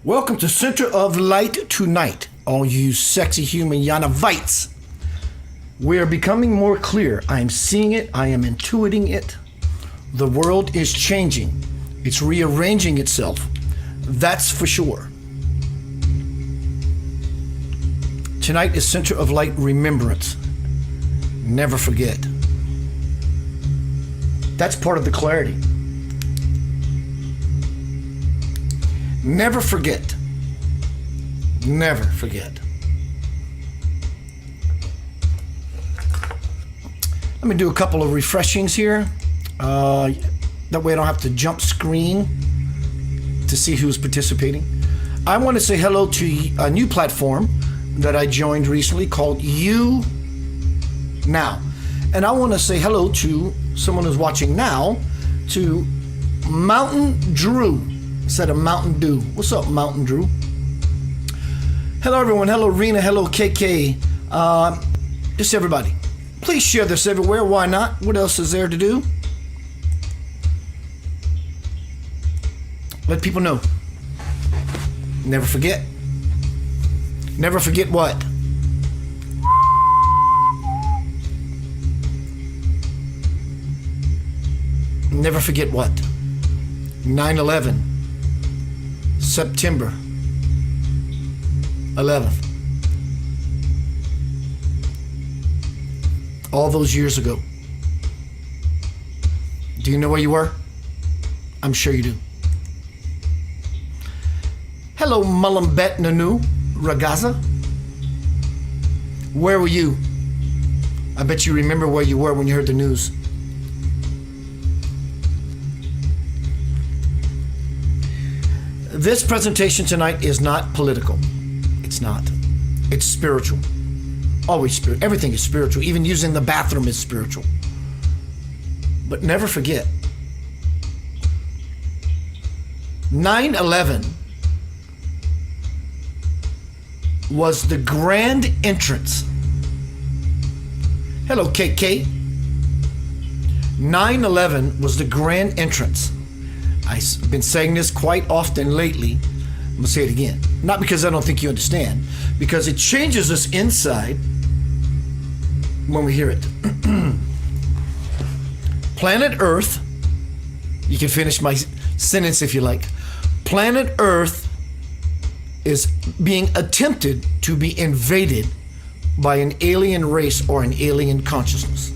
Welcome to Center of Light tonight, all you sexy human Yanavites. We are becoming more clear. I am seeing it. I am intuiting it. The world is changing. It's rearranging itself. That's for sure. Tonight is Center of Light Remembrance. Never forget. That's part of the clarity. Never forget. Never forget. Let me do a couple of refreshings here. That way I don't have to jump screen to see who's participating. I want to say hello to a new platform that I joined recently called You Now. And I want to say hello to someone who's watching now, to Mountain Drew. Instead of Mountain Dew. What's up, Mountain Drew? Hello, everyone. Hello, Rena. Hello, KK. Just everybody. Please share this everywhere. Why not? What else is there to do? Let people know. Never forget. Never forget what? Never forget what? 9/11. September 11th. All those years ago. Do you know where you were? I'm sure you do. Hello, Mullumbet Nanu Ragaza. Where were you? I bet you remember where you were when you heard the news. This presentation tonight is not political. It's not. It's spiritual. Always spiritual. Everything is spiritual. Even using the bathroom is spiritual. But never forget, 9/11 was the grand entrance. Hello, KK. 9/11 was the grand entrance. I've been saying this quite often lately. I'm going to say it again. Not because I don't think you understand, because it changes us inside when we hear it. Planet Earth, you can finish my sentence if you like. Planet Earth is being attempted to be invaded by an alien race or an alien consciousness.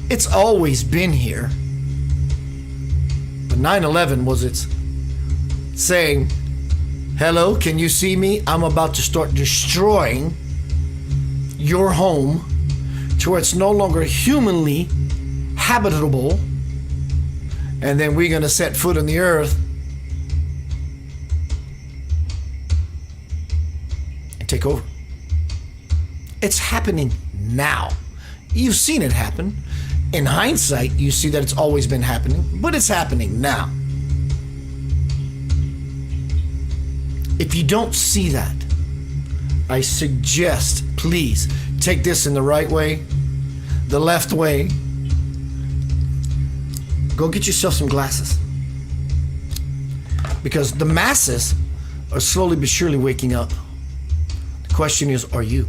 It's always been here. 9/11 was its saying, hello, can you see me? I'm about to start destroying your home to where it's no longer humanly habitable, and then we're going to set foot on the earth take over. It's happening now. You've seen it happen. In hindsight, you see that it's always been happening, but it's happening now. If you don't see that, I suggest, please, take this in the right way, the left way. Go get yourself some glasses. Because the masses are slowly but surely waking up. The question is, are you?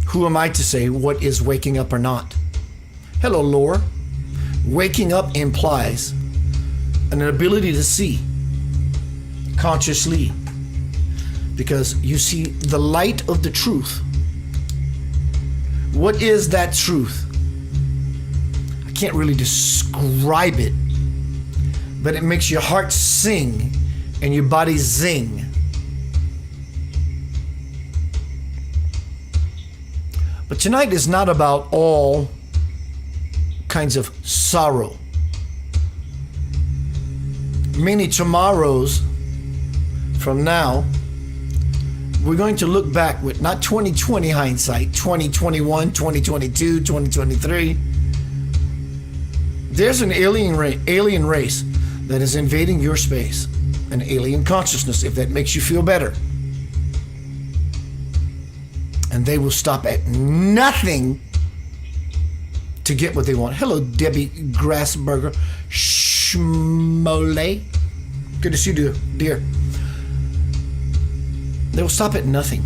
Who am I to say what is waking up or not? Hello, Laura. Waking up implies an ability to see consciously, because you see the light of the truth. What is that truth? I can't really describe it, but it makes your heart sing and your body zing. But tonight is not about all kinds of sorrow. Many tomorrows from now, we're going to look back with not 2020 hindsight, 2021, 2022, 2023. There's an alien race that is invading your space, an alien consciousness, if that makes you feel better. And they will stop at nothing to get what they want. Hello, Debbie Grassberger. Schmole. Good to see you, dear. They will stop at nothing.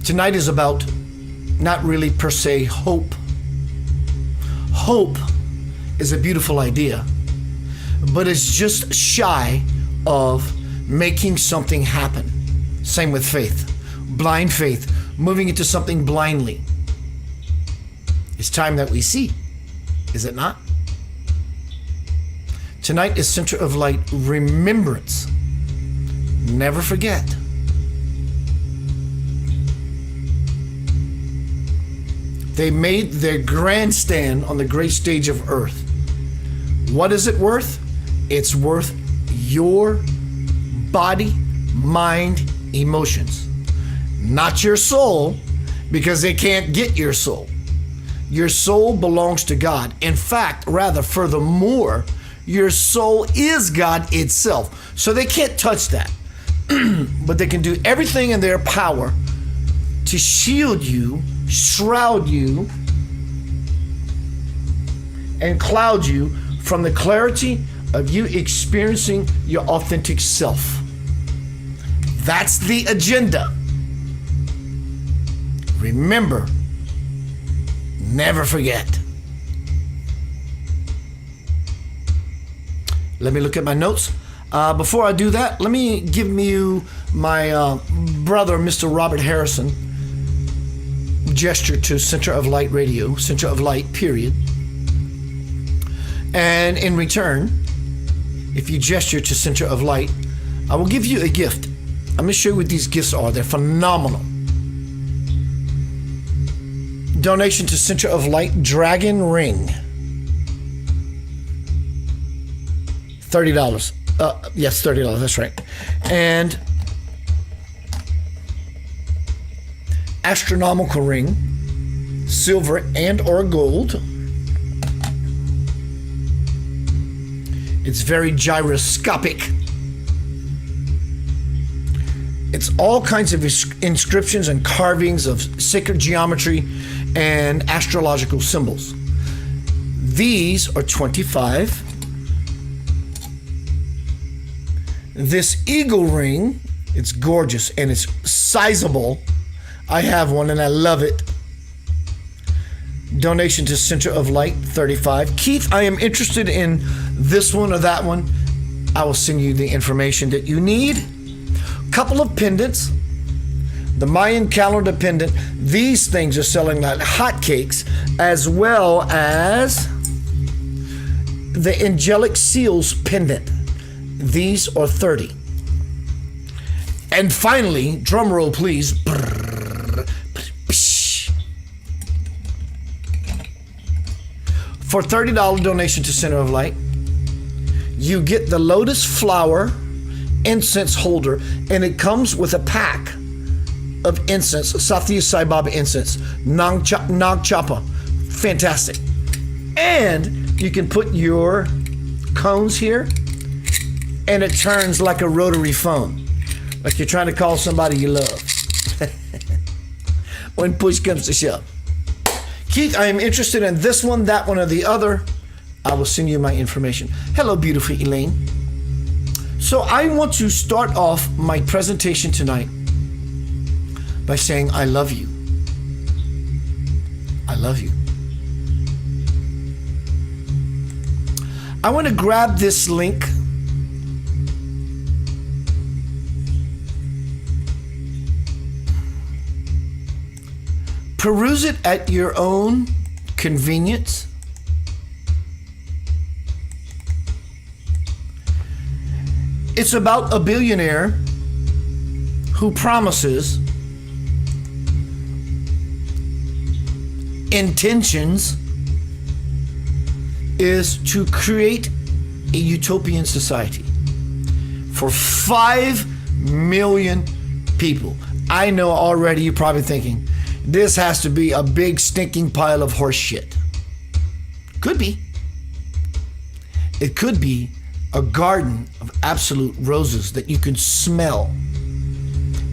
Tonight is about not really per se hope. Hope is a beautiful idea, but it's just shy of making something happen. Same with faith. Blind faith, moving into something blindly. It's time that we see, is it not? Tonight is Center of Light Remembrance. Never forget. They made their grandstand on the great stage of earth. What is it worth? It's worth your body, mind, emotions. Not your soul, because they can't get your soul. Your soul belongs to God. In fact, rather, furthermore, your soul is God itself. So they can't touch that. But they can do everything in their power to shield you, shroud you, and cloud you from the clarity of you experiencing your authentic self. That's the agenda. Remember, never forget. Let me look at my notes. Before I do that, let me give you my brother, Mr. Robert Harrison, gesture to Center of Light Radio, Center of Light, period. And in return, if you gesture to Center of Light, I will give you a gift. I'm going to show you what these gifts are. They're phenomenal. Donation to Center of Light, Dragon Ring. $30. Yes, $30, that's right. And astronomical ring, silver and or gold. It's very gyroscopic. It's all kinds of inscriptions and carvings of sacred geometry and astrological symbols. These are 25. This eagle ring, it's gorgeous and it's sizable. I have one and I love it. Donation to Center of Light, 35. Keith, I am interested in this one or that one. I will send you the information that you need. Couple of pendants. The Mayan calendar pendant. These things are selling like hotcakes, as well as the angelic seals pendant. These are 30. And finally, drum roll please. For $30 donation to Center of Light, you get the lotus flower incense holder, and it comes with a pack of incense, Satya Sai Baba incense, Nag Chapa, fantastic. And you can put your cones here, and it turns like a rotary phone, like you're trying to call somebody you love. When push comes to shove. Keith, I am interested in this one, that one, or the other. I will send you my information. Hello, beautiful Elaine. So I want to start off my presentation tonight by saying I love you. I love you. I want to grab this link. Peruse it at your own convenience. It's about a billionaire who promises intentions is to create a utopian society for 5 million people. I know already you're probably thinking, this has to be a big stinking pile of horse shit. Could be. It could be a garden of absolute roses that you can smell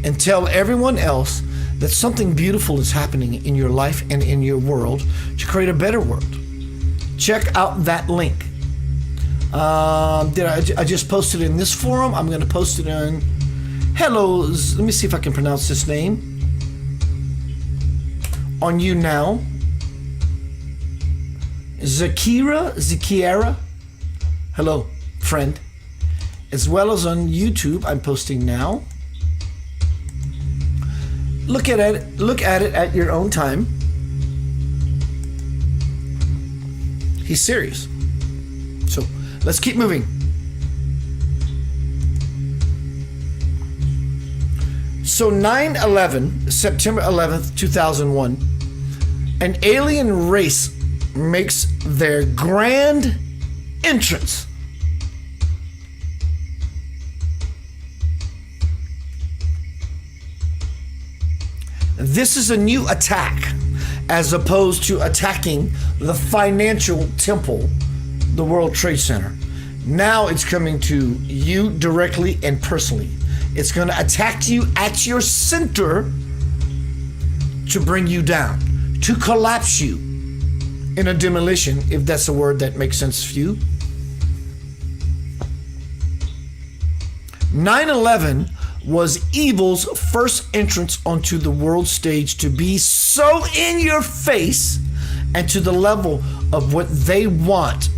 and tell everyone else that something beautiful is happening in your life and in your world to create a better world. Check out that link. I just posted in this forum. I'm going to post it in. Hello, let me see if I can pronounce this name. On You Now. Zakiera. Hello, friend. As well as on YouTube, I'm posting now. Look at it at your own time. He's serious. So let's keep moving. So 9/11, September 11th, 2001, an alien race makes their grand entrance. This is a new attack as opposed to attacking the financial temple, the World Trade Center. Now it's coming to you directly and personally. It's going to attack you at your center to bring you down, to collapse you in a demolition, if that's a word that makes sense to you. 9/11 was evil's first entrance onto the world stage to be so in your face and to the level of what they want,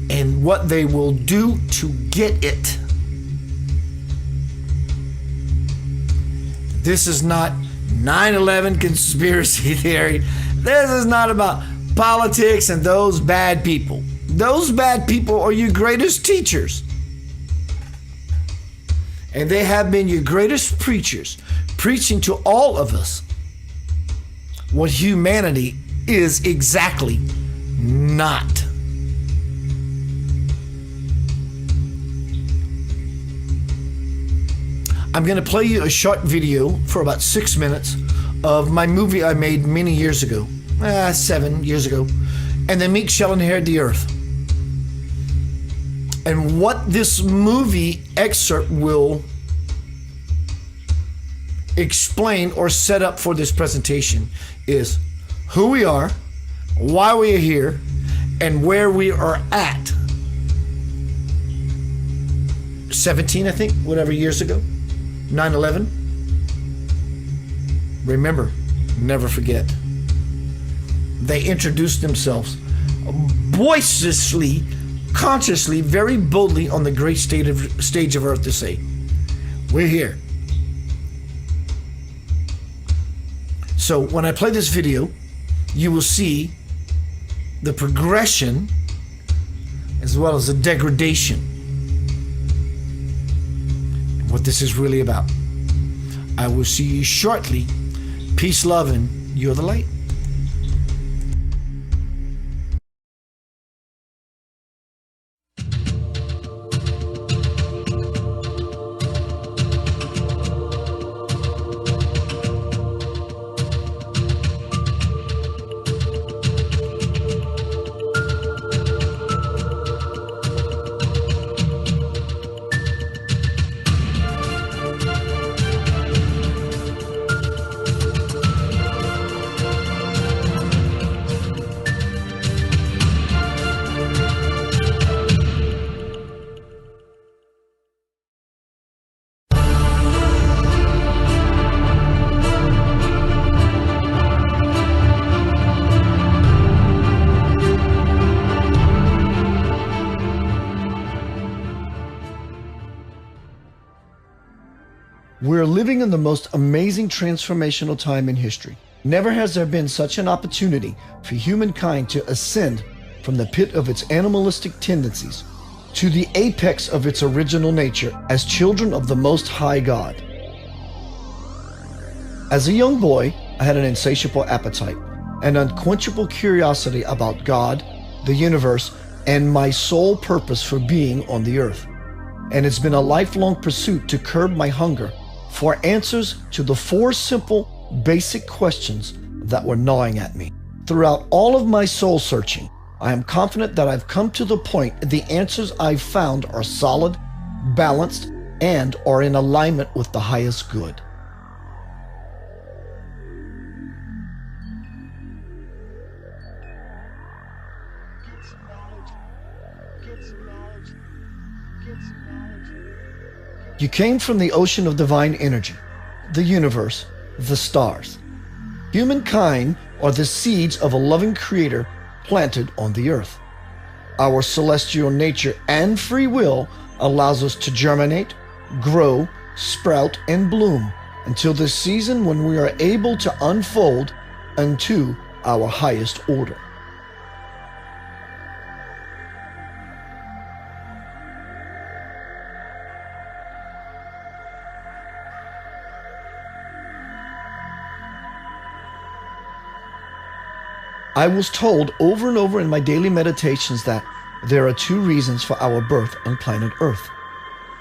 and what they will do to get it. This is not 9/11 conspiracy theory. This is not about politics and those bad people. Those bad people are your greatest teachers. And they have been your greatest preachers, preaching to all of us what humanity is exactly not. I'm going to play you a short video for about 6 minutes of my movie I made many years ago, 7 years ago, and the meek shall inherit the earth. And what this movie excerpt will explain or set up for this presentation is who we are, why we are here, and where we are at. 17, I think, whatever years ago, 9/11. Remember, never forget. They introduced themselves boisterously, consciously, very boldly on the great stage of earth to say, we're here. So when I play this video, you will see the progression as well as the degradation, what this is really about. I will see you shortly. Peace, love, and you're the light. We're living in the most amazing transformational time in history. Never has there been such an opportunity for humankind to ascend from the pit of its animalistic tendencies to the apex of its original nature as children of the Most High God. As a young boy, I had an insatiable appetite, an unquenchable curiosity about God, the universe, and my sole purpose for being on the earth. And it's been a lifelong pursuit to curb my hunger for answers to the four simple, basic questions that were gnawing at me. Throughout all of my soul searching, I am confident that I've come to the point the answers I've found are solid, balanced, and are in alignment with the highest good. You came from the ocean of divine energy, the universe, the stars. Humankind are the seeds of a loving creator planted on the earth. Our celestial nature and free will allows us to germinate, grow, sprout, and bloom until the season when we are able to unfold unto our highest order. I was told over and over in my daily meditations that there are two reasons for our birth on planet Earth.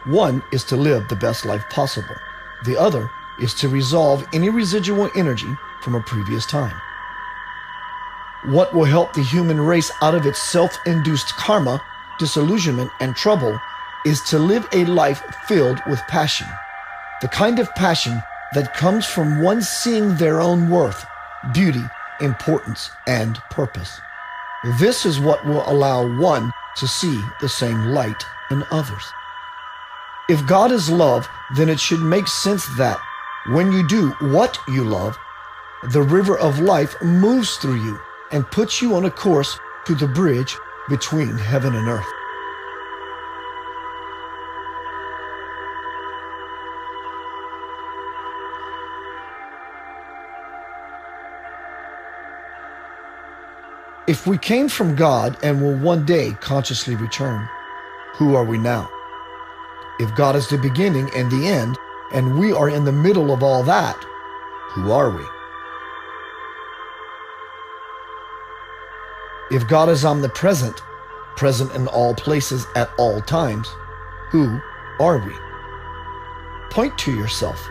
One is to live the best life possible. The other is to resolve any residual energy from a previous time. What will help the human race out of its self-induced karma, disillusionment, and trouble is to live a life filled with passion. The kind of passion that comes from one seeing their own worth, beauty, importance, and purpose. This is what will allow one to see the same light in others. If God is love, then it should make sense that when you do what you love, the river of life moves through you and puts you on a course to the bridge between heaven and earth. If we came from God and will one day consciously return, who are we now? If God is the beginning and the end, and we are in the middle of all that, who are we? If God is omnipresent, present in all places at all times, who are we? Point to yourself.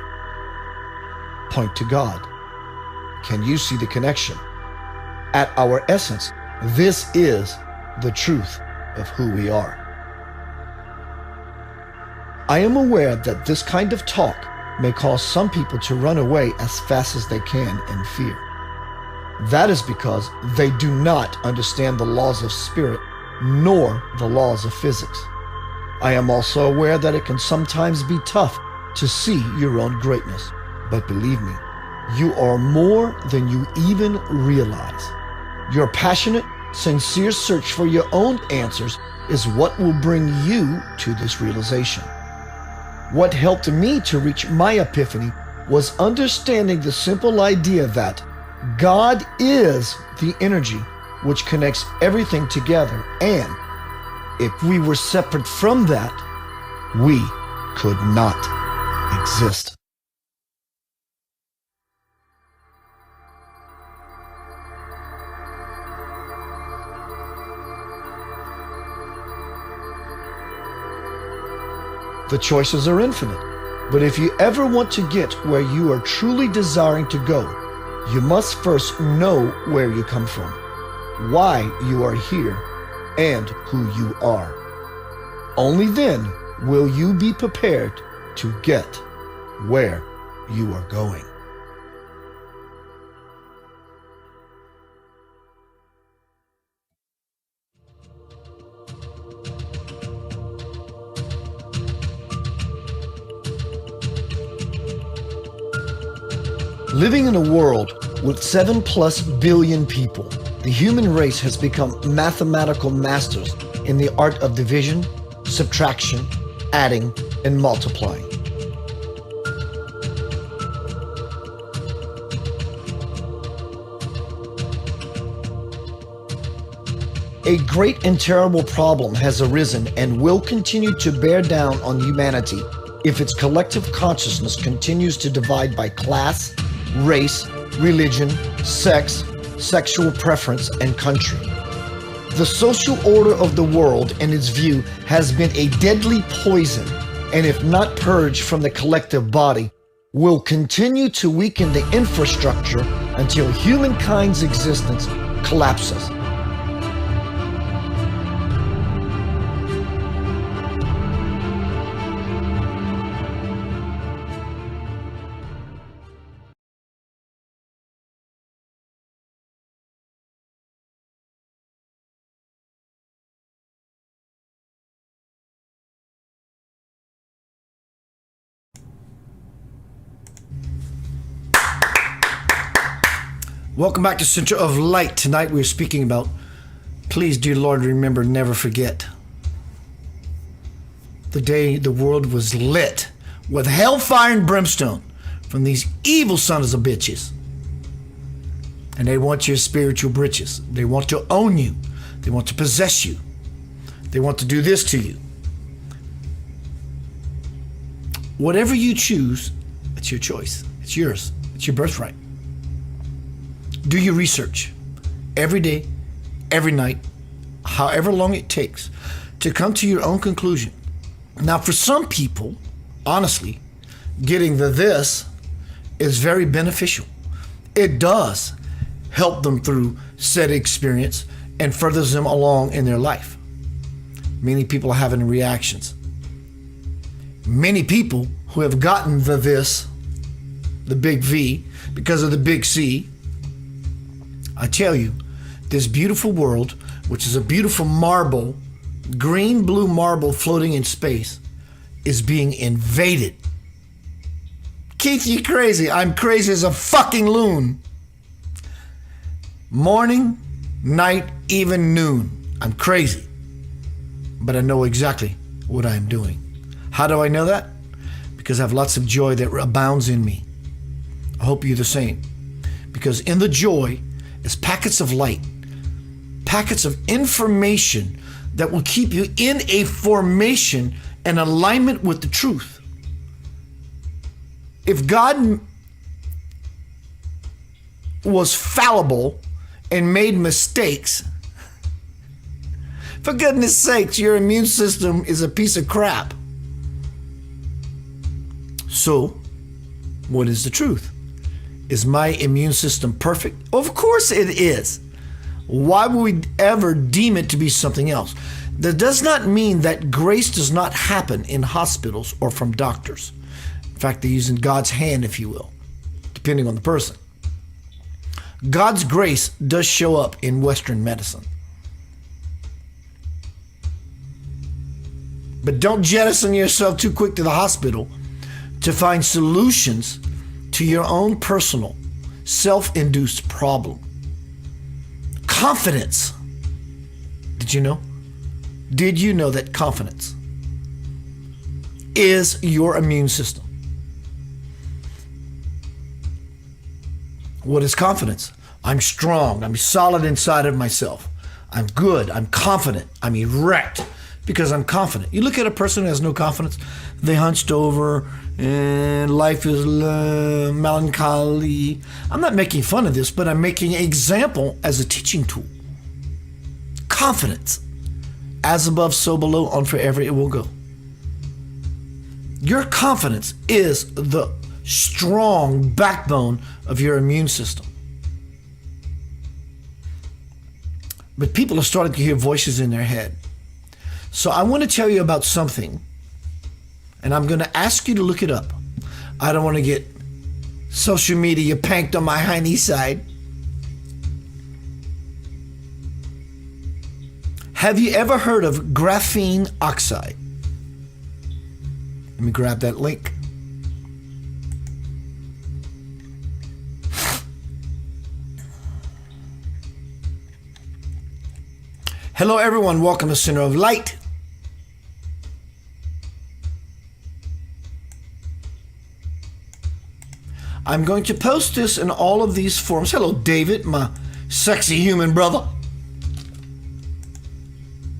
Point to God. Can you see the connection? At our essence, this is the truth of who we are. I am aware that this kind of talk may cause some people to run away as fast as they can in fear. That is because they do not understand the laws of spirit nor the laws of physics. I am also aware that it can sometimes be tough to see your own greatness, but believe me, you are more than you even realize. Your passionate, sincere search for your own answers is what will bring you to this realization. What helped me to reach my epiphany was understanding the simple idea that God is the energy which connects everything together, and if we were separate from that, we could not exist. The choices are infinite, but if you ever want to get where you are truly desiring to go, you must first know where you come from, why you are here, and who you are. Only then will you be prepared to get where you are going. Living in a world with 7+ billion people, the human race has become mathematical masters in the art of division, subtraction, adding, and multiplying. A great and terrible problem has arisen and will continue to bear down on humanity if its collective consciousness continues to divide by class, race, religion, sex, sexual preference, and country. The social order of the world, in its view, has been a deadly poison, and if not purged from the collective body, will continue to weaken the infrastructure until humankind's existence collapses. Welcome back to Center of Light. Tonight we're speaking about, please, dear Lord, remember, never forget the day the world was lit with hellfire and brimstone from these evil sons of bitches. And they want your spiritual britches. They want to own you. They want to possess you. They want to do this to you. Whatever you choose, it's your choice. It's yours. It's your birthright. Do your research every day, every night, however long it takes to come to your own conclusion. Now, for some people, honestly, getting the this is very beneficial. It does help them through said experience and furthers them along in their life. Many people are having reactions. Many people who have gotten the this, the big V, because of the big C, I tell you, this beautiful world, which is a beautiful marble, green, blue marble floating in space, is being invaded. Keith, you crazy. I'm crazy as a fucking loon. Morning, night, even noon. I'm crazy. But I know exactly what I'm doing. How do I know that? Because I have lots of joy that abounds in me. I hope you're the same. Because in the joy is packets of light, packets of information that will keep you in a formation and alignment with the truth. If God was fallible and made mistakes, for goodness sakes, your immune system is a piece of crap. So, what is the truth? Is my immune system perfect? Of course it is. Why would we ever deem it to be something else? That does not mean that grace does not happen in hospitals or from doctors. In fact, they're using God's hand, if you will, depending on the person. God's grace does show up in Western medicine. But don't jettison yourself too quick to the hospital to find solutions to your own personal, self-induced problem. Confidence. Did you know? Did you know that confidence is your immune system? What is confidence? I'm strong. I'm solid inside of myself. I'm good. I'm confident. I'm erect because I'm confident. You look at a person who has no confidence, they hunched over and life is melancholy. I'm not making fun of this, but I'm making an example as a teaching tool. Confidence. As above, so below, on forever it will go. Your confidence is the strong backbone of your immune system. But people are starting to hear voices in their head. So I want to tell you about something, and I'm going to ask you to look it up. I don't want to get social media panked on my hiney side. Have you ever heard of graphene oxide? Let me grab that link. Hello everyone, welcome to Center of Light. I'm going to post this in all of these forums. Hello David, my sexy human brother.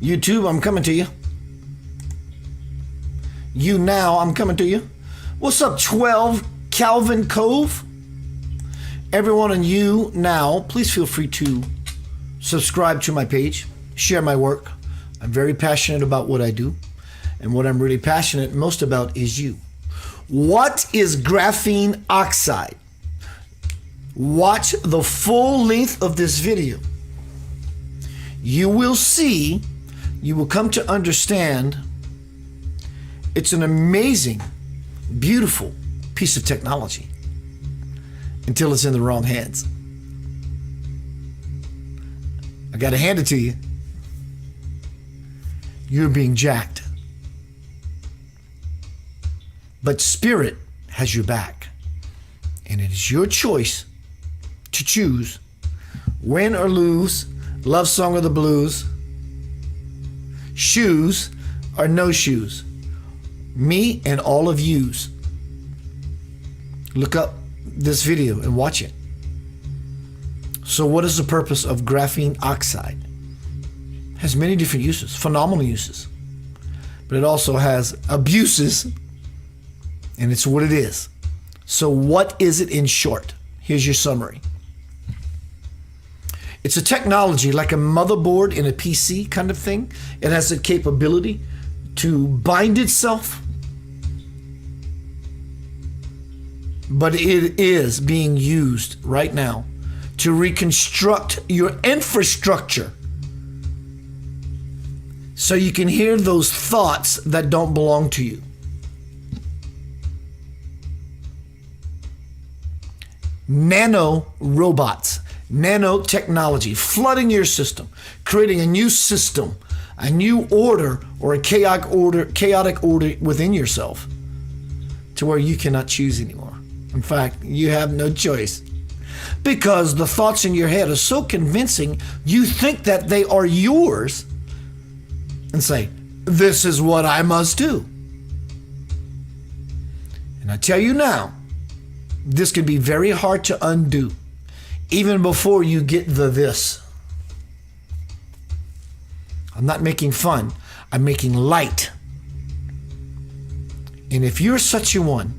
YouTube, I'm coming to you. You now, I'm coming to you. What's up, 12 Calvin Cove? Everyone on You Now, please feel free to subscribe to my page, share my work. I'm very passionate about what I do, and what I'm really passionate most about is you. What is graphene oxide? Watch the full length of this video. You will see, you will come to understand it's an amazing, beautiful piece of technology until it's in the wrong hands. I got to hand it to you. You're being jacked. But Spirit has your back. And it is your choice to choose win or lose, love song or the blues, shoes or no shoes. Me and all of yous. Look up this video and watch it. So what is the purpose of graphene oxide? It has many different uses, phenomenal uses. But it also has abuses, and it's what it is. So what is it in short? Here's your summary. It's a technology like a motherboard in a PC kind of thing. It has the capability to bind itself, but it is being used right now to reconstruct your infrastructure so you can hear those thoughts that don't belong to you. Nano robots, nanotechnology, flooding your system, creating a new system, a new order or a chaotic order within yourself to where you cannot choose anymore. In fact, you have no choice because the thoughts in your head are so convincing, you think that they are yours and say, this is what I must do. And I tell you now, this can be very hard to undo even before you get this. I'm not making fun. I'm making light. And if you're such a one,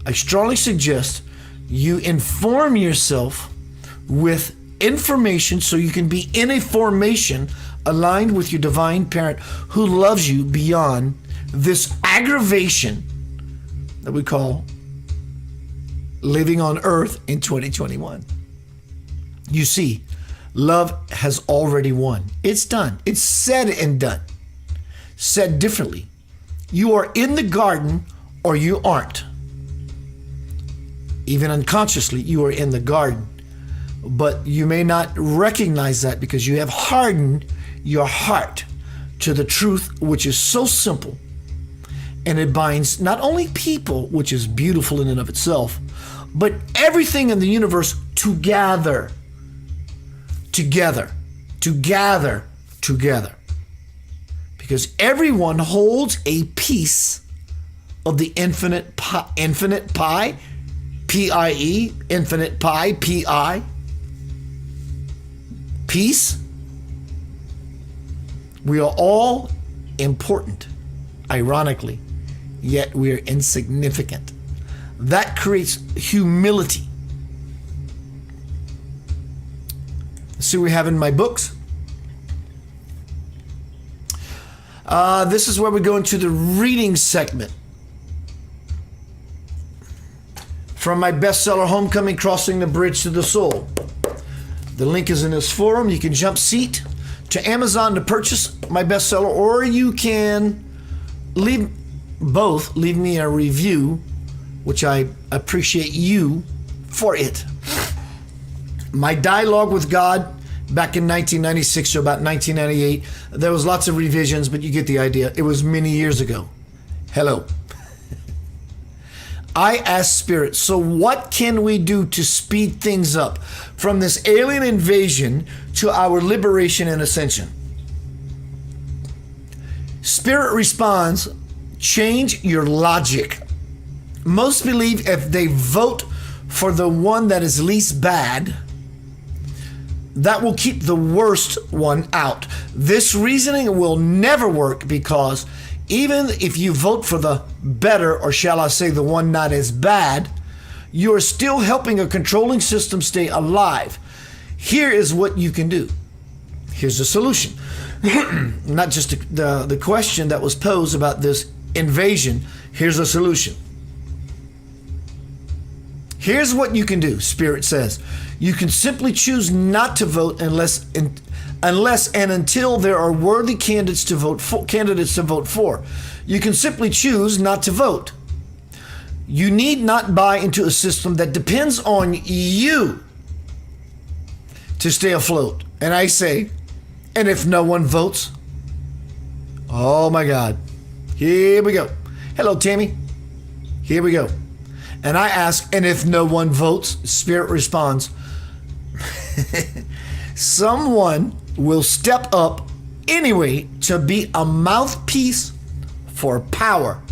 I strongly suggest you inform yourself with information so you can be in a formation aligned with your divine parent who loves you beyond this aggravation that we call living on earth in 2021. You see, love has already won. It's done. It's said and done. Said differently, you are in the garden or you aren't. Even unconsciously, you are in the garden. But you may not recognize that because you have hardened your heart to the truth, which is so simple. And it binds not only people, which is beautiful in and of itself, but everything in the universe together. Together. Because everyone holds a piece of the infinite pi, P-I-E, infinite pi, P-I. Peace. We are all important, ironically, yet we are insignificant. That creates humility. Let's see what we have in my books. This is where we go into the reading segment. From my bestseller, Homecoming, Crossing the Bridge to the Soul. The link is in this forum. You can jump seat to Amazon to purchase my bestseller, or you can leave me a review, which I appreciate you for it. My dialogue with God back in 1996 or about 1998, there was lots of revisions, but you get the idea. It was many years ago. Hello. I asked Spirit, so what can we do to speed things up from this alien invasion to our liberation and ascension? Spirit responds, change your logic. Most believe if they vote for the one that is least bad, that will keep the worst one out. This reasoning will never work because even if you vote for the better, or shall I say the one not as bad, you are still helping a controlling system stay alive. Here is what you can do. Here's a solution. Not just the question that was posed about this invasion. Here's a solution. Here's what you can do, Spirit says. You can simply choose not to vote unless and until there are worthy candidates to vote for. You can simply choose not to vote. You need not buy into a system that depends on you to stay afloat. And I say, and if no one votes, oh my God, here we go. Hello, Tammy. Here we go. And I ask, and if no one votes, Spirit responds, someone will step up anyway to be a mouthpiece for power.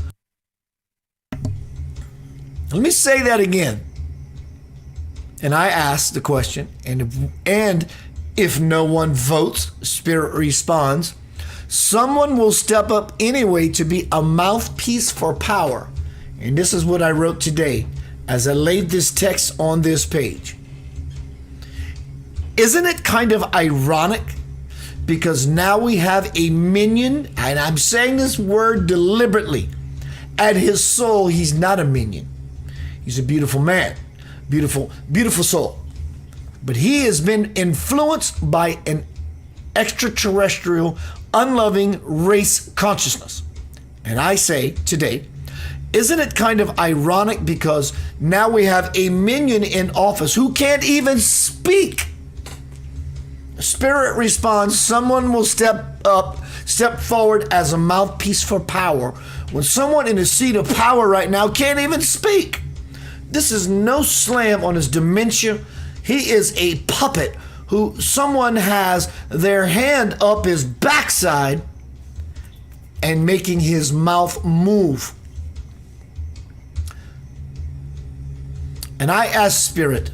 Let me say that again. And I ask the question, and if no one votes, Spirit responds, someone will step up anyway to be a mouthpiece for power. And this is what I wrote today as I laid this text on this page. Isn't it kind of ironic? Because now we have a minion, and I'm saying this word deliberately. At his soul, he's not a minion. He's a beautiful man, beautiful, beautiful soul. But he has been influenced by an extraterrestrial, unloving race consciousness. And I say today, isn't it kind of ironic because now we have a minion in office who can't even speak? Spirit responds, someone will step forward as a mouthpiece for power when someone in a seat of power right now can't even speak. This is no slam on his dementia. He is a puppet who someone has their hand up his backside and making his mouth move. And I ask Spirit,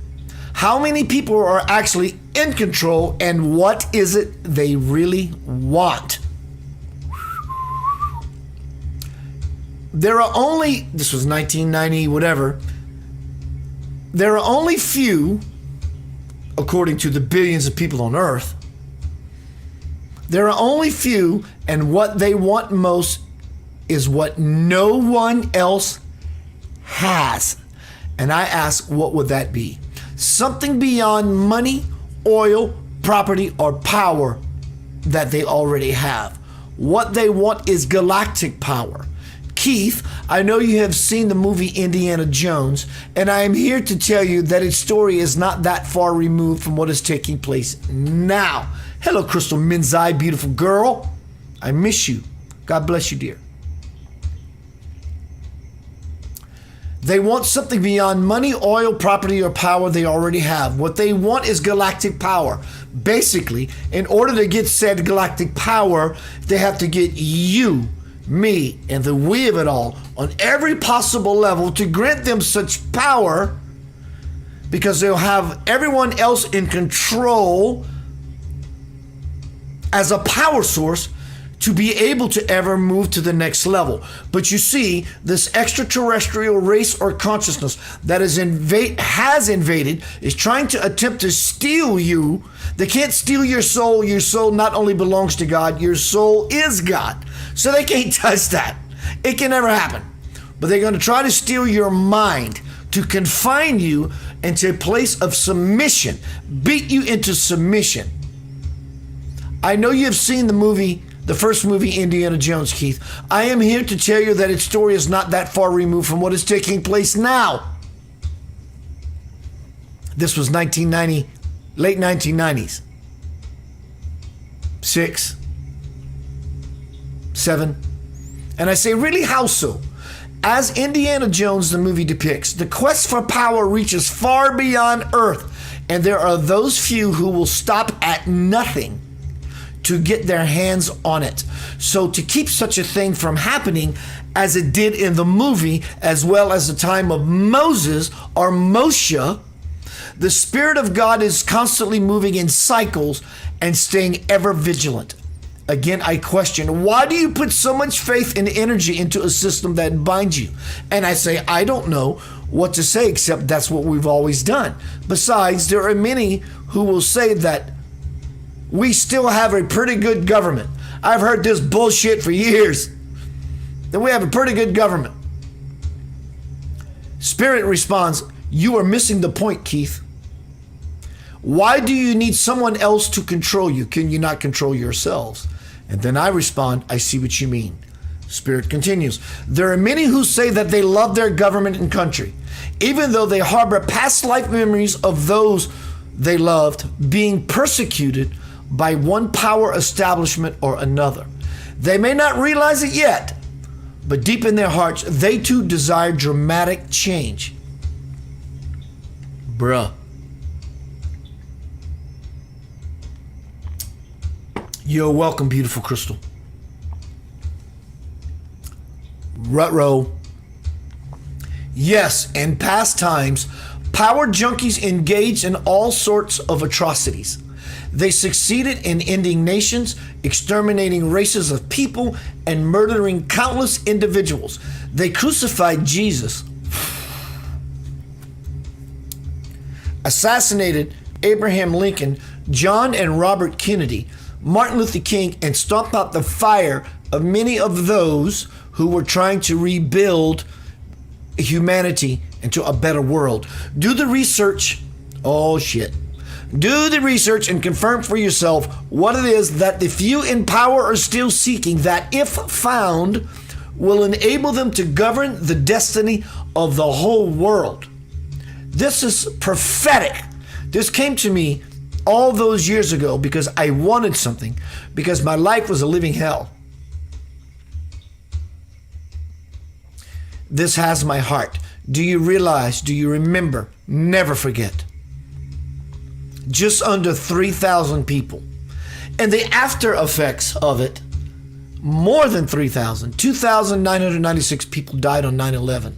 how many people are actually in control and what is it they really want? There are only, this was 1990, whatever, there are only few, according to the billions of people on earth, there are only few, and what they want most is what no one else has. And I ask, what would that be? Something beyond money, oil, property, or power that they already have. What they want is galactic power. Keith, I know you have seen the movie Indiana Jones, and I am here to tell you that its story is not that far removed from what is taking place now. Hello, Crystal Minzai, beautiful girl. I miss you. God bless you, dear. They want something beyond money, oil, property, or power they already have. What they want is galactic power. Basically, in order to get said galactic power, they have to get you, me, and the we of it all on every possible level to grant them such power, because they'll have everyone else in control as a power source to be able to ever move to the next level. But you see, this extraterrestrial race or consciousness that has invaded, is trying to attempt to steal you. They can't steal your soul. Your soul not only belongs to God, your soul is God. So they can't touch that. It can never happen. But they're going to try to steal your mind to confine you into a place of submission, beat you into submission. I know you have seen the first movie, Indiana Jones, Keith. I am here to tell you that its story is not that far removed from what is taking place now. This was 1990, late 1990s. 6, 7. And I say, really, how so? As Indiana Jones, the movie depicts, the quest for power reaches far beyond Earth, and there are those few who will stop at nothing to get their hands on it. So to keep such a thing from happening as it did in the movie, as well as the time of Moses or Moshe, The Spirit of God is constantly moving in cycles and staying ever vigilant. Again, I question, why do you put so much faith and energy into a system that binds you? And I say, I don't know what to say, except that's what we've always done. Besides, there are many who will say that we still have a pretty good government. I've heard this bullshit for years, that we have a pretty good government. Spirit responds, you are missing the point, Keith. Why do you need someone else to control you? Can you not control yourselves? And then I respond, I see what you mean. Spirit continues, there are many who say that they love their government and country, even though they harbor past life memories of those they loved being persecuted by one power establishment or another. They may not realize it yet, but deep in their hearts, they too desire dramatic change. Bruh. You're welcome, beautiful crystal. Rutro. Yes, in past times, power junkies engaged in all sorts of atrocities. They succeeded in ending nations, exterminating races of people, and murdering countless individuals. They crucified Jesus, assassinated Abraham Lincoln, John and Robert Kennedy, Martin Luther King, and stomped out the fire of many of those who were trying to rebuild humanity into a better world. Do the research. Oh shit. Do the research and confirm for yourself what it is that the few in power are still seeking, that if found, will enable them to govern the destiny of the whole world. This is prophetic. This came to me all those years ago because I wanted something, because my life was a living hell. This has my heart. Do you realize, do you remember, never forget, just under 3,000 people. And the after effects of it, more than 3,000, 2,996 people died on 9/11.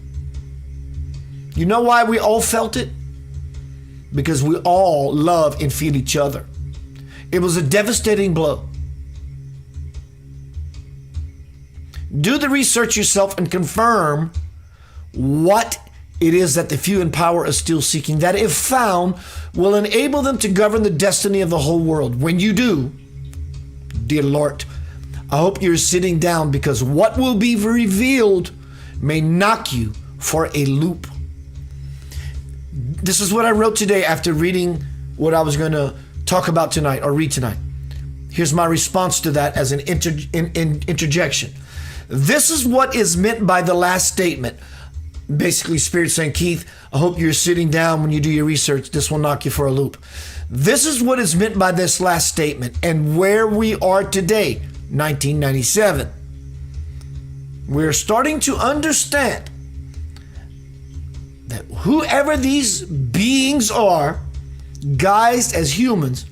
You know why we all felt it? Because we all love and feed each other. It was a devastating blow. Do the research yourself and confirm what it is that the few in power are still seeking, that if found, will enable them to govern the destiny of the whole world. When you do, dear Lord, I hope you're sitting down, because what will be revealed may knock you for a loop. This is what I wrote today after reading what I was going to talk about tonight or read tonight. Here's my response to that as an interjection. This is what is meant by the last statement. Basically, Spirit saying, Keith, I hope you're sitting down when you do your research. This will knock you for a loop. This is what is meant by this last statement and where we are today, 1997. We're starting to understand that whoever these beings are, guised as humans,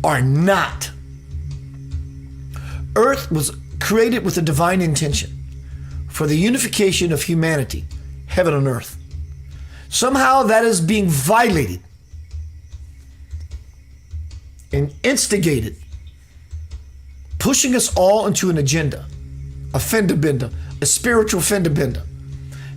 are not. Earth was created with a divine intention for the unification of humanity, heaven and earth. Somehow that is being violated and instigated, pushing us all into an agenda, a fender bender, a spiritual fender bender.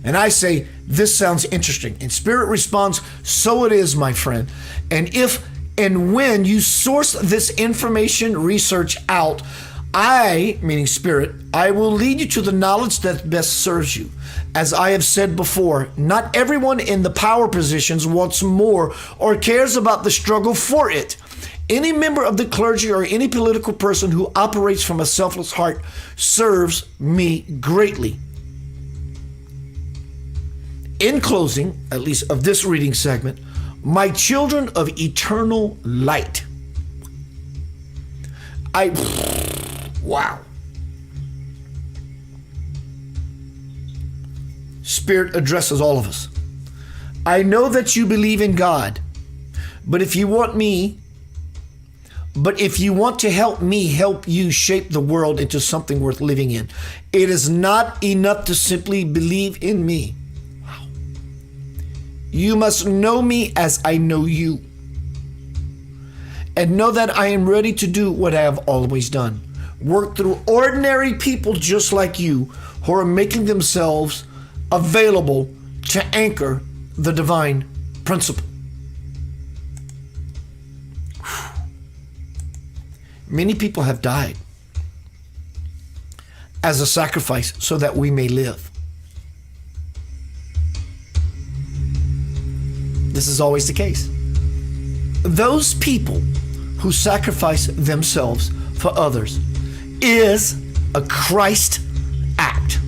And I say, this sounds interesting. And Spirit responds, so it is, my friend. And if and when you source this information, research out, I, meaning Spirit, I will lead you to the knowledge that best serves you. As I have said before, not everyone in the power positions wants more or cares about the struggle for it. Any member of the clergy or any political person who operates from a selfless heart serves me greatly. In closing, at least of this reading segment, my children of eternal light. Wow. Spirit addresses all of us. I know that you believe in God, but if you want to help me help you shape the world into something worth living in, it is not enough to simply believe in me. Wow. You must know me as I know you. And know that I am ready to do what I have always done. Work through ordinary people just like you who are making themselves available to anchor the divine principle. Many people have died as a sacrifice so that we may live. This is always the case. Those people who sacrifice themselves for others is a Christ act.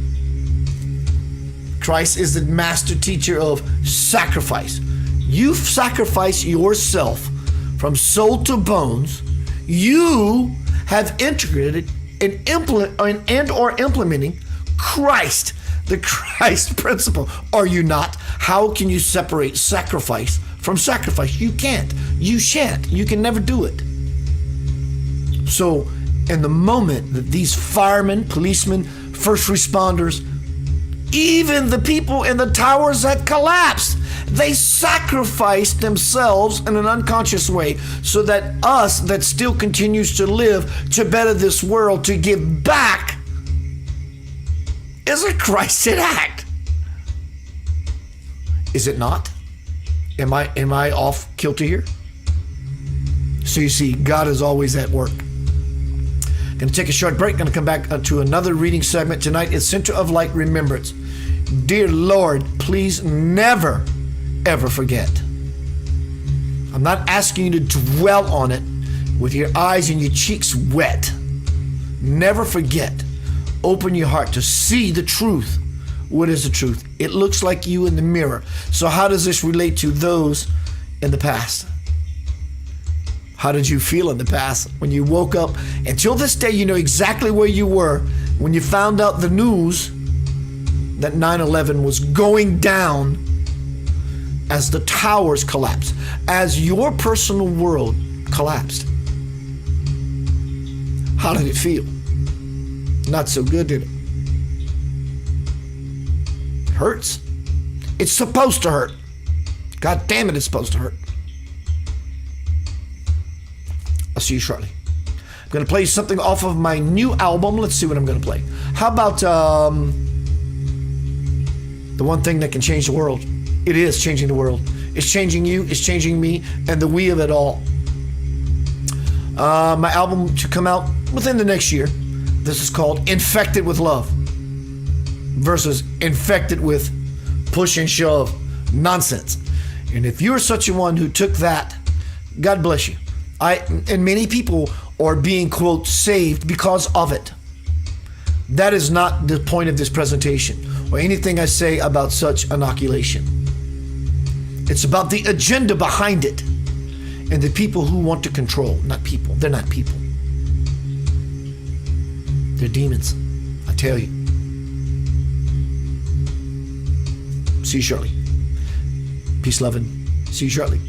Christ is the master teacher of sacrifice. You sacrifice yourself from soul to bones. You have integrated and or implementing Christ, the Christ principle. Are you not? How can you separate sacrifice from sacrifice? You can't. You shan't. You can never do it. So in the moment that these firemen, policemen, first responders, even the people in the towers that collapsed, they sacrificed themselves in an unconscious way so that us that still continues to live to better this world, to give back, is a Christed act. Is it not? Am I off kilter here? So you see, God is always at work. Going to take a short break. Going to come back to another reading segment. Tonight is Center of Light Remembrance. Dear Lord, please never, ever forget. I'm not asking you to dwell on it with your eyes and your cheeks wet. Never forget. Open your heart to see the truth. What is the truth? It looks like you in the mirror. So how does this relate to those in the past? How did you feel in the past when you woke up? Until this day, you know exactly where you were when you found out the news that 9/11 was going down as the towers collapsed, as your personal world collapsed. How did it feel? Not so good, did it? It hurts. It's supposed to hurt. God damn it, it's supposed to hurt. I'll see you shortly. I'm going to play something off of my new album. Let's see what I'm going to play. How about the one thing that can change the world? It is changing the world. It's changing you. It's changing me. And the we of it all. My album to come out within the next year. This is called Infected with Love versus Infected with Push and Shove Nonsense. And if you're such a one who took that, God bless you. And many people are being, quote, saved because of it. That is not the point of this presentation or anything I say about such inoculation. It's about the agenda behind it and the people who want to control. Not people. They're not people. They're demons, I tell you. See you shortly. Peace, love, and see you shortly.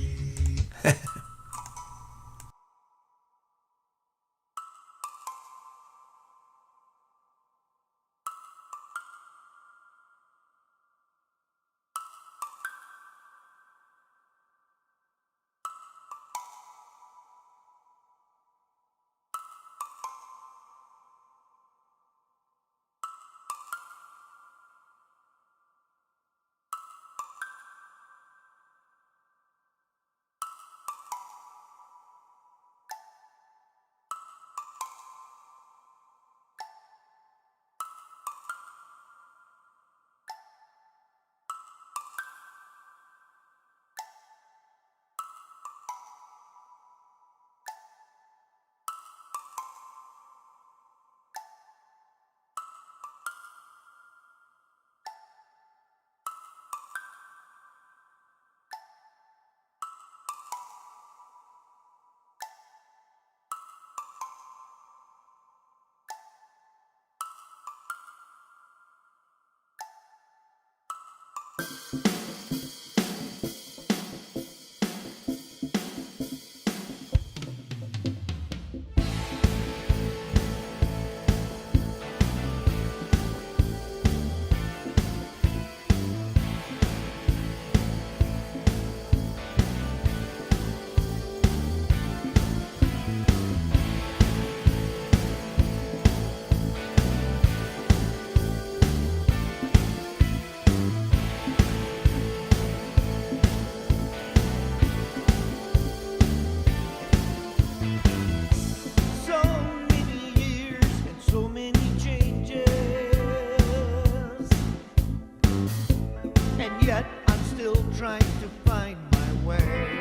still trying to find my way.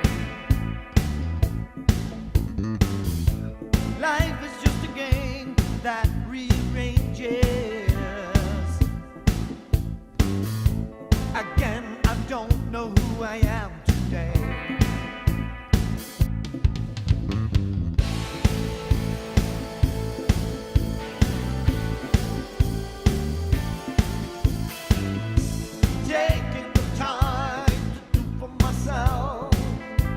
Life is just a game that rearranges. Again, I don't know who I am today. Taking the time to do for myself,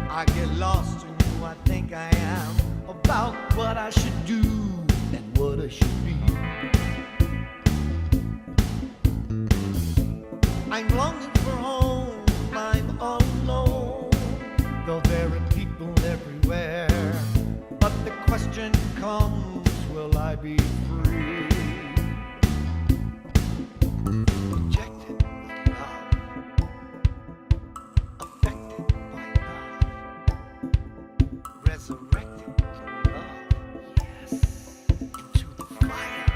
I get lost in who I think I am, about what I should do and what I should be. I'm longing for home, I'm all alone, though there are people everywhere. But the question comes, will I be free? Rejected with love, affected by love, resurrected with love, yes, into the fire.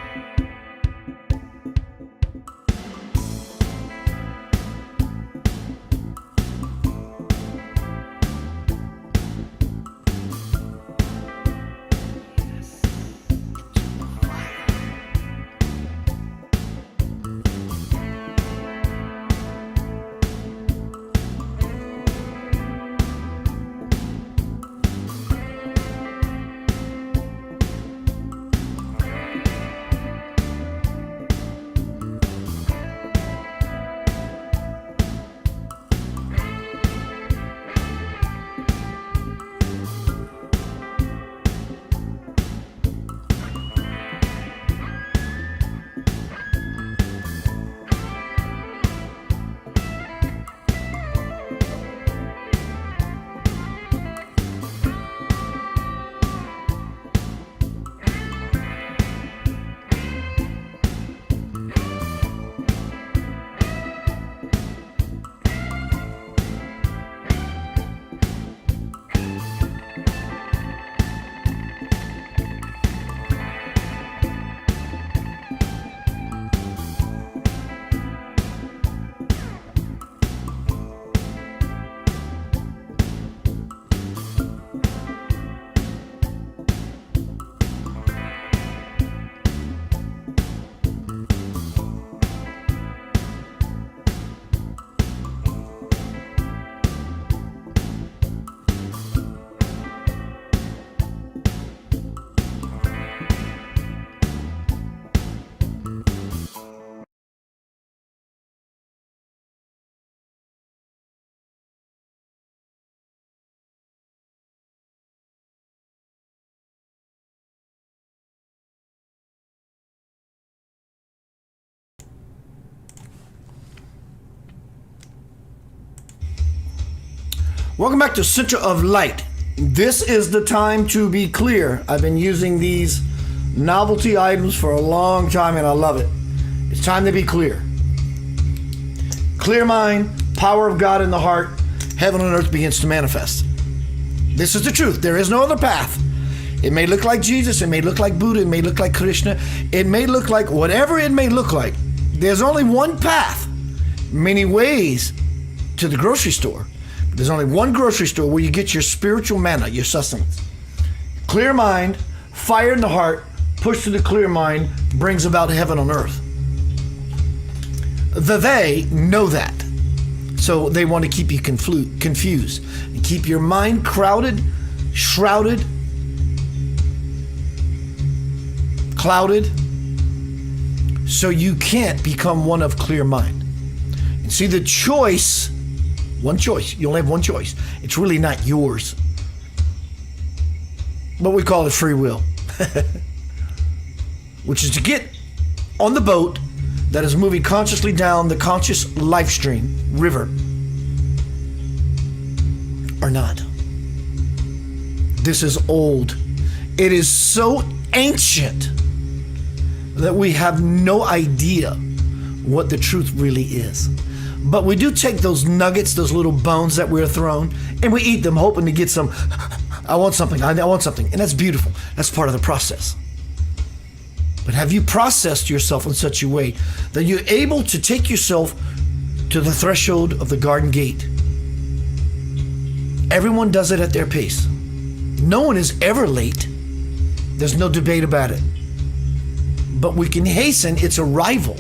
Welcome back to Center of Light. This is the time to be clear. I've been using these novelty items for a long time and I love it. It's time to be clear. Clear mind, power of God in the heart, heaven and earth begins to manifest. This is the truth. There is no other path. It may look like Jesus, it may look like Buddha, it may look like Krishna, it may look like whatever it may look like. There's only one path, many ways to the grocery store. There's only one grocery store where you get your spiritual manna, your sustenance. Clear mind, fire in the heart, push to the clear mind, brings about heaven on earth. They know that. So they want to keep you confused and keep your mind crowded, shrouded, clouded, so you can't become one of clear mind. And see, the choice, one choice, you only have one choice. It's really not yours. But we call it free will. Which is to get on the boat that is moving consciously down the conscious life stream, river, or not. This is old. It is so ancient that we have no idea what the truth really is. But we do take those nuggets, those little bones that we're thrown, and we eat them hoping to get some, I want something, I want something. And that's beautiful. That's part of the process. But have you processed yourself in such a way that you're able to take yourself to the threshold of the garden gate. Everyone does it at their pace. No one is ever late. There's no debate about it. But we can hasten its arrival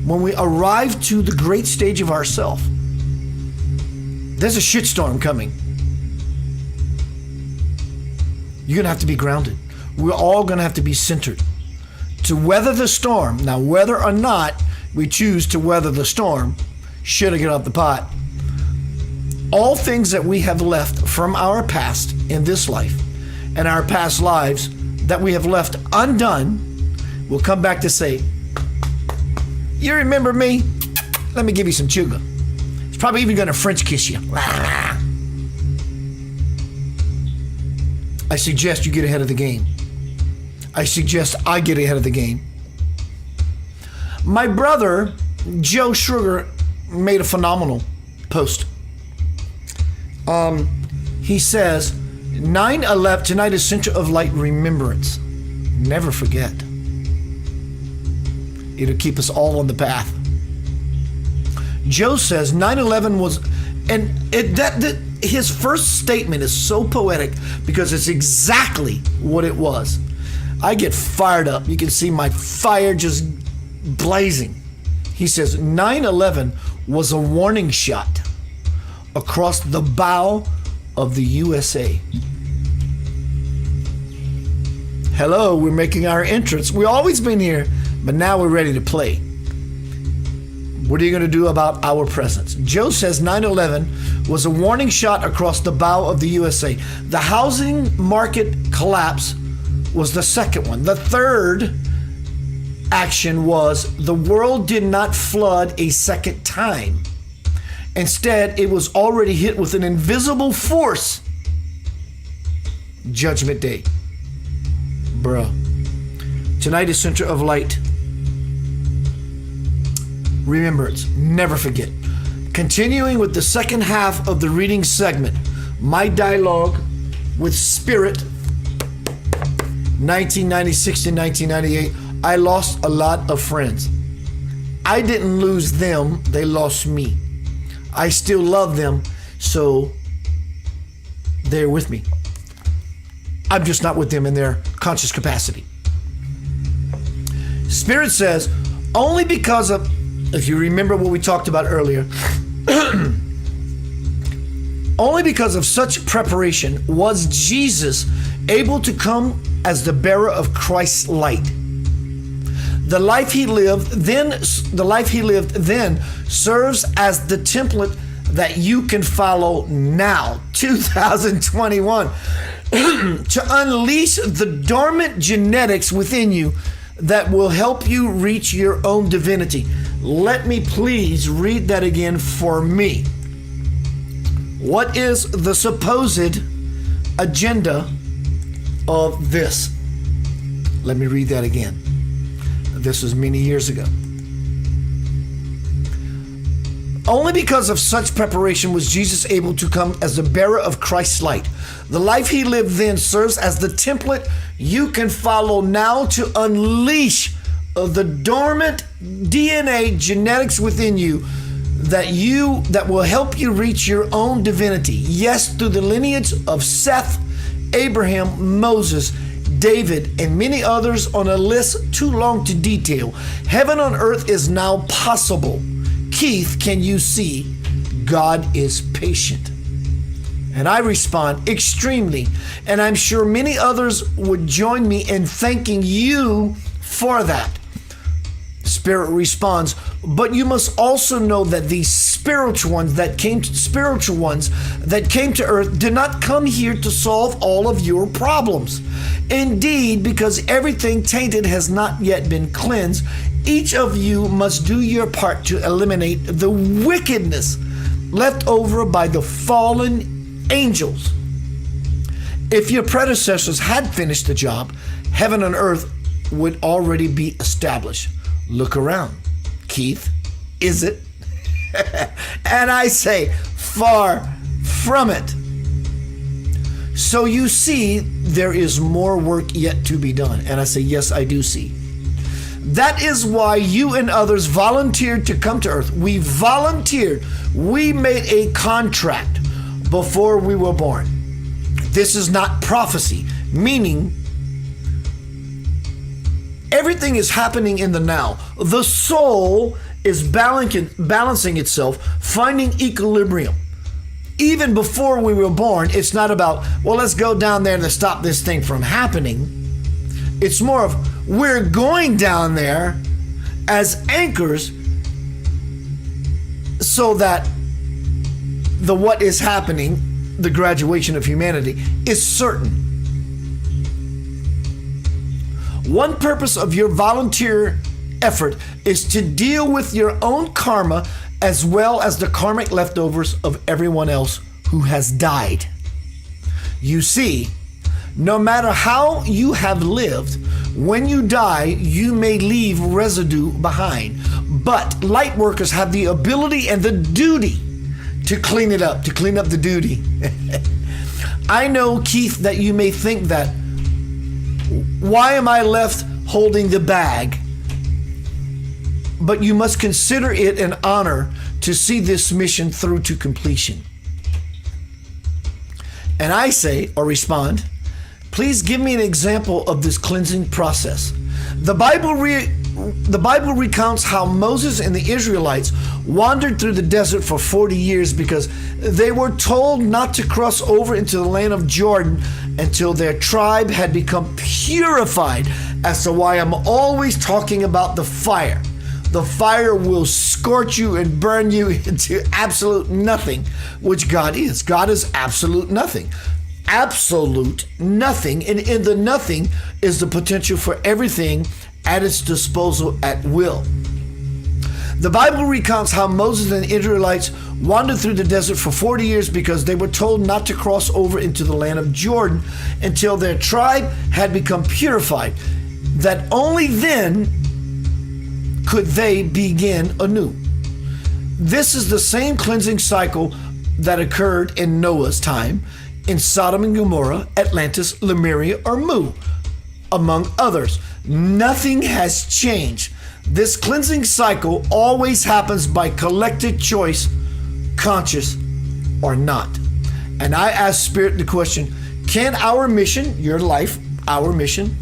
when we arrive to the great stage of ourself. There's a shitstorm coming. You're going to have to be grounded. We're all going to have to be centered to weather the storm. Now, whether or not we choose to weather the storm, should I get off the pot? All things that we have left from our past in this life and our past lives that we have left undone will come back to say, you remember me? Let me give you some sugar. It's probably even going to French kiss you. I suggest you get ahead of the game. I suggest I get ahead of the game. My brother, Joe Sugar, made a phenomenal post. He says, 9/11, tonight is Center of Light Remembrance. Never forget. It'll keep us all on the path. Joe says 9/11 was, and his first statement is so poetic because it's exactly what it was. I get fired up. You can see my fire just blazing. He says 9/11 was a warning shot across the bow of the USA. Hello, we're making our entrance. We've always been here, but now we're ready to play. What are you going to do about our presence? Joe says 9/11 was a warning shot across the bow of the USA. The housing market collapse was the second one. The third action was the world did not flood a second time. Instead, it was already hit with an invisible force. Judgment Day. Bruh. Tonight is Center of Light. Remembrance. Never forget. Continuing with the second half of the reading segment, my dialogue with Spirit, 1996 to 1998, I lost a lot of friends. I didn't lose them, they lost me. I still love them, so they're with me. I'm just not with them in their conscious capacity. Spirit says, only because of, if you remember what we talked about earlier, only because of such preparation was Jesus able to come as the bearer of Christ's light. The life he lived then serves as the template that you can follow now, 2021, to unleash the dormant genetics within you that will help you reach your own divinity. Let me please read that again for me. What is the supposed agenda of this? Let me read that again. This was many years ago. Only because of such preparation was Jesus able to come as the bearer of Christ's light. The life he lived then serves as the template you can follow now to unleash the dormant DNA genetics within you that will help you reach your own divinity. Yes, through the lineage of Seth, Abraham, Moses, David, and many others on a list too long to detail. Heaven on earth is now possible. Keith, can you see? God is patient. And I respond, extremely. And I'm sure many others would join me in thanking you for that. Spirit responds, but you must also know that these spiritual ones that came to earth did not come here to solve all of your problems. Indeed, because everything tainted has not yet been cleansed, each of you must do your part to eliminate the wickedness left over by the fallen angels. If your predecessors had finished the job, heaven and earth would already be established. Look around. Keith, is it? And I say, far from it. So you see, there is more work yet to be done. And I say, yes, I do see. That is why you and others volunteered to come to earth. We volunteered. We made a contract before we were born. This is not prophecy, meaning everything is happening in the now. The soul is balancing itself, finding equilibrium. Even before we were born, it's not about, well, let's go down there to stop this thing from happening. It's more of, we're going down there as anchors so that the what is happening, the graduation of humanity, is certain. One purpose of your volunteer effort is to deal with your own karma as well as the karmic leftovers of everyone else who has died. You see, no matter how you have lived, when you die, you may leave residue behind. But light workers have the ability and the duty to clean it up, to clean up the duty. I know, Keith, that you may think that, why am I left holding the bag? But you must consider it an honor to see this mission through to completion. And I say, or respond, please give me an example of this cleansing process. The Bible recounts how Moses and the Israelites wandered through the desert for 40 years because they were told not to cross over into the land of Jordan until their tribe had become purified. As to why I'm always talking about the fire. The fire will scorch you and burn you into absolute nothing, which God is. God is absolute nothing. Absolute nothing. And in the nothing is the potential for everything at its disposal at will. The Bible recounts how Moses and the Israelites wandered through the desert for 40 years because they were told not to cross over into the land of Jordan until their tribe had become purified. That only then could they begin anew. This is the same cleansing cycle that occurred in Noah's time, in Sodom and Gomorrah, Atlantis, Lemuria, or Mu, among others. Nothing has changed. This cleansing cycle always happens by collective choice, conscious or not. And I ask Spirit the question, can our mission, your life, our mission,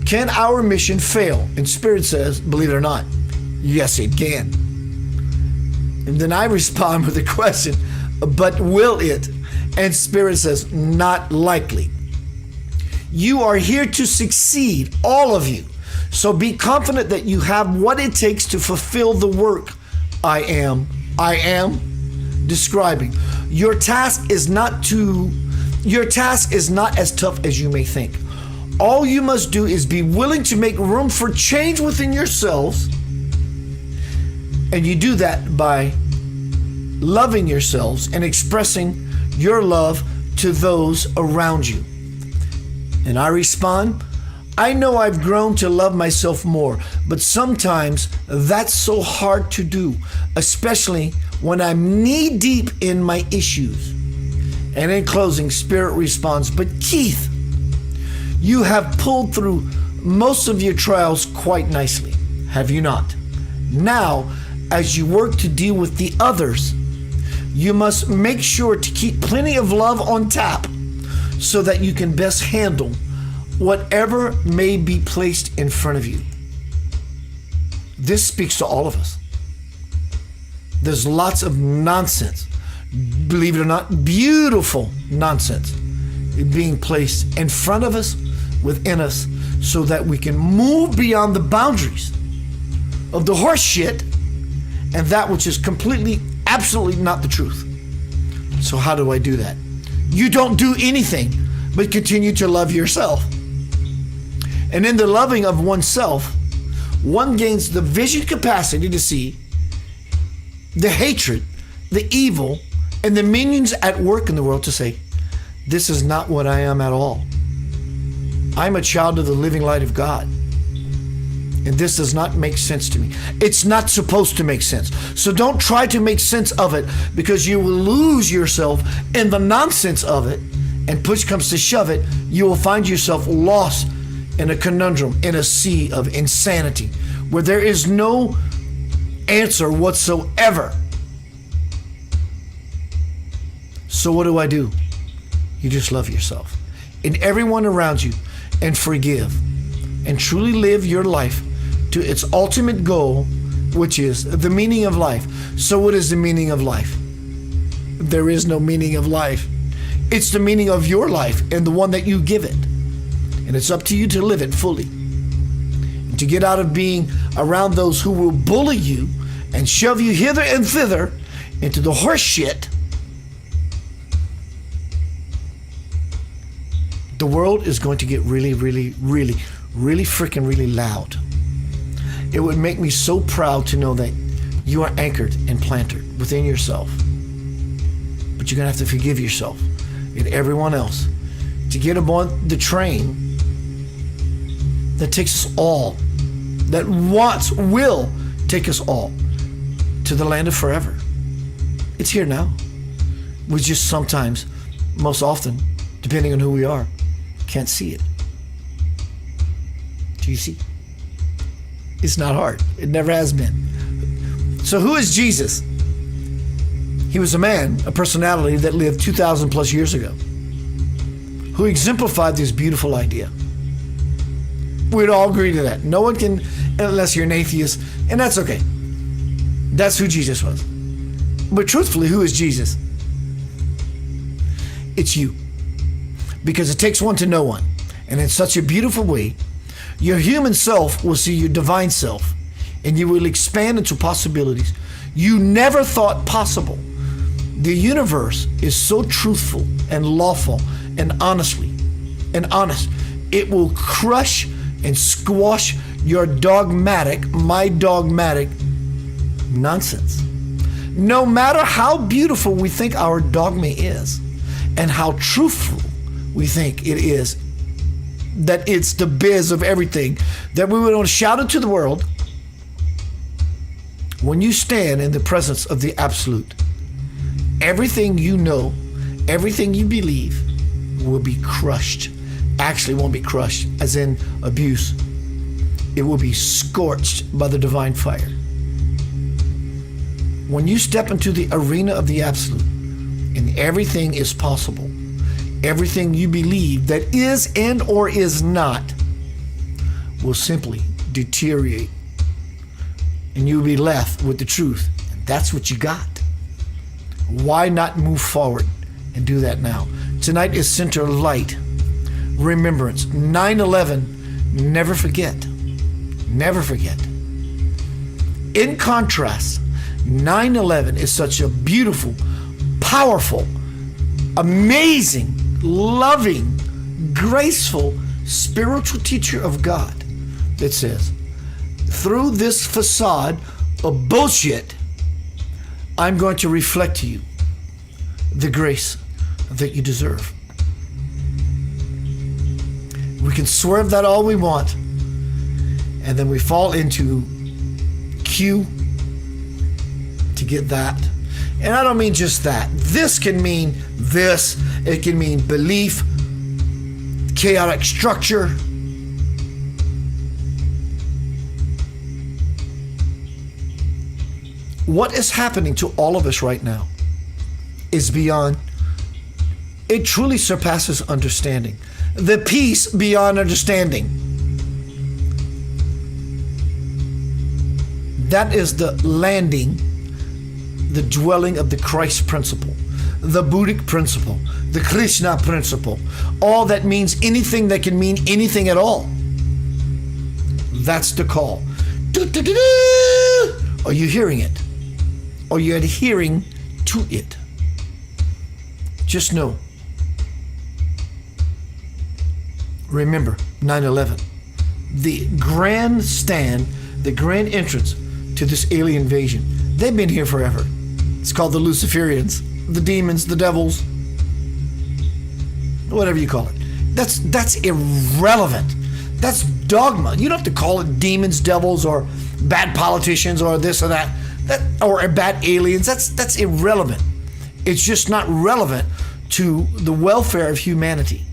can our mission fail? And Spirit says, believe it or not, yes, it can. And then I respond with the question, but will it? And Spirit says, not likely. You are here to succeed, all of you. So be confident that you have what it takes to fulfill the work I am describing. Your task is not as tough as you may think. All you must do is be willing to make room for change within yourselves. And you do that by loving yourselves and expressing your love to those around you. And I respond, I know I've grown to love myself more, but sometimes that's so hard to do, especially when I'm knee deep in my issues. And in closing, Spirit responds, but Keith, you have pulled through most of your trials quite nicely, have you not? Now, as you work to deal with the others, you must make sure to keep plenty of love on tap so that you can best handle whatever may be placed in front of you. This speaks to all of us. There's lots of nonsense, believe it or not, beautiful nonsense being placed in front of us, within us, so that we can move beyond the boundaries of the horse shit and that which is completely, absolutely not the truth. So how do I do that? You don't do anything but continue to love yourself. And in the loving of oneself, one gains the vision capacity to see the hatred, the evil, and the minions at work in the world to say, this is not what I am at all. I'm a child of the living light of God. And this does not make sense to me. It's not supposed to make sense. So don't try to make sense of it, because you will lose yourself in the nonsense of it. And push comes to shove it, you will find yourself lost in a conundrum, in a sea of insanity, where there is no answer whatsoever. So what do? You just love yourself and everyone around you and forgive and truly live your life to its ultimate goal, which is the meaning of life. So what is the meaning of life? There is no meaning of life. It's the meaning of your life and the one that you give it. And it's up to you to live it fully. And to get out of being around those who will bully you and shove you hither and thither into the horse shit. The world is going to get really, really, really, really freaking really loud. It would make me so proud to know that you are anchored and planted within yourself. But you're going to have to forgive yourself and everyone else to get aboard the train that takes us all, that will take us all to the land of forever. It's here now. We just sometimes, most often, depending on who we are, can't see it. Do you see? It's not hard. It never has been. So who is Jesus? He was a man, a personality that lived 2,000 plus years ago, who exemplified this beautiful idea. We'd all agree to that. No one can, unless you're an atheist, and that's okay. That's who Jesus was. But truthfully, who is Jesus? It's you. Because it takes one to know one. And in such a beautiful way, your human self will see your divine self, and you will expand into possibilities you never thought possible. The universe is so truthful and lawful and honest. It will crush and squash your my dogmatic nonsense. No matter how beautiful we think our dogma is and how truthful we think it is, that it's the biz of everything, that we would want to shout it to the world. When you stand in the presence of the absolute, everything you know, everything you believe will be crushed. Actually, won't be crushed, as in abuse. It will be scorched by the divine fire. When you step into the arena of the absolute, and everything is possible, everything you believe that is and or is not will simply deteriorate, and you'll be left with the truth. And that's what you got. Why not move forward and do that now? Tonight is Center Light, Remembrance, 9/11. Never forget. Never forget. In contrast, 9/11 is such a beautiful, powerful, amazing, loving, graceful, spiritual teacher of God that says, through this facade of bullshit, I'm going to reflect to you the grace that you deserve. We can swerve that all we want, and then we fall into Q to get that. And I don't mean just that. This can mean this. It can mean belief, chaotic structure. What is happening to all of us right now is beyond, it truly surpasses understanding. The peace beyond understanding. That is the landing, the dwelling of the Christ principle, the Buddhic principle, the Krishna principle, all that means anything that can mean anything at all. That's the call. Are you hearing it? Are you adhering to it? Just know. Remember 9/11. The grand stand, the grand entrance to this alien invasion. They've been here forever. It's called the Luciferians, the demons, the devils, whatever you call it. That's irrelevant. That's dogma. You don't have to call it demons, devils, or bad politicians, or this or that, or bad aliens. That's irrelevant. It's just not relevant to the welfare of humanity.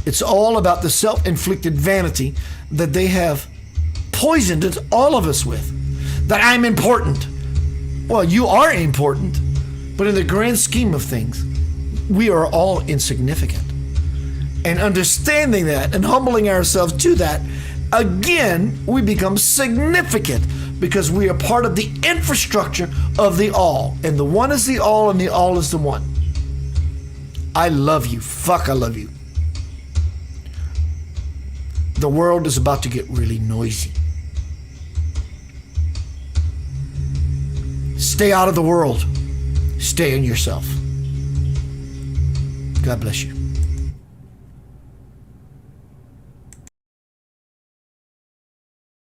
It's all about the self-inflicted vanity that they have poisoned all of us with. That I'm important. Well, you are important, but in the grand scheme of things, we are all insignificant. And understanding that and humbling ourselves to that, again, we become significant because we are part of the infrastructure of the all. And the one is the all, and the all is the one. I love you. Fuck, I love you. The world is about to get really noisy. Stay out of the world. Stay in yourself. God bless you.